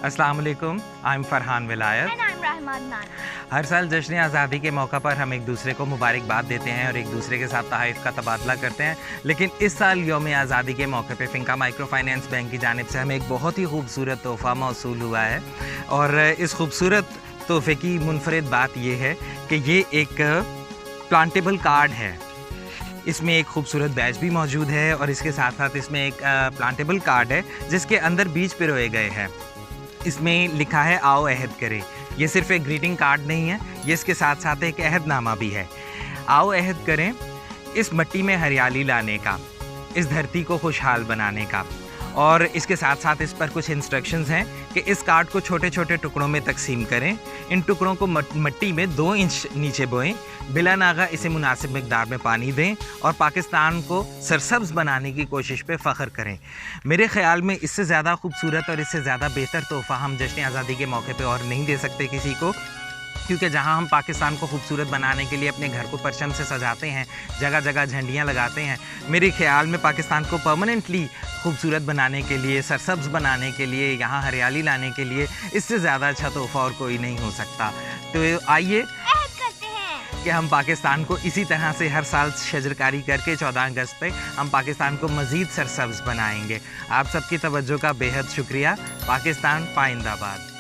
अस्सलाम वालेकुम, I am Farhan विलायत। And I'm Rahman Nana. हर साल जश्न आज़ादी के मौका पर हम एक दूसरे को मुबारकबाद देते हैं और एक दूसरे के साथ तहफ़ का तबादला करते हैं, लेकिन इस साल यौम आज़ादी के मौके पे फिंका माइक्रो फाइनेंस बैंक की जानिब से हमें एक बहुत ही खूबसूरत तोहफ़ा मौसूल हुआ है। और इस खूबसूरत तोहफ़े की मुनफरिद बात यह है कि ये एक प्लांटेबल कार्ड है। इसमें एक खूबसूरत बैच भी मौजूद है और इसके साथ साथ इसमें एक प्लांटेबल कार्ड है जिसके अंदर बीज पिरोए गए हैं। इसमें लिखा है आओ अहद करें। ये सिर्फ एक ग्रीटिंग कार्ड नहीं है, ये इसके साथ साथ एक अहदनामा भी है। आओ अहद करें इस मिट्टी में हरियाली लाने का, इस धरती को खुशहाल बनाने का। और इसके साथ साथ इस पर कुछ इंस्ट्रक्शंस हैं कि इस कार्ड को छोटे छोटे टुकड़ों में तकसीम करें, इन टुकड़ों को मिट्टी में 2 इंच नीचे बोएं, बिला नागा इसे मुनासिब मिकदार में पानी दें और पाकिस्तान को सरसब्ज़ बनाने की कोशिश पे फ़ख्र करें। मेरे ख़्याल में इससे ज़्यादा खूबसूरत और इससे ज़्यादा बेहतर तोहफ़ा हम जश्न आज़ादी के मौके पे और नहीं दे सकते किसी को, क्योंकि जहां हम पाकिस्तान को खूबसूरत बनाने के लिए अपने घर को परचम से सजाते हैं, जगह जगह झंडियां लगाते हैं, मेरे ख्याल में पाकिस्तान को परमानेंटली खूबसूरत बनाने के लिए, सरसब्ज़ बनाने के लिए, यहाँ हरियाली लाने के लिए इससे ज़्यादा अच्छा तोहफ़ा और कोई नहीं हो सकता। तो आइए अहद करते हैं कि हम पाकिस्तान को इसी तरह से हर साल शजरकारी करके 14 अगस्त पे हम पाकिस्तान को मज़ीद सरसब्ज़ बनाएंगे। आप सबकी तवज्जो का बेहद शुक्रिया। पाकिस्तान पाइंदाबाद।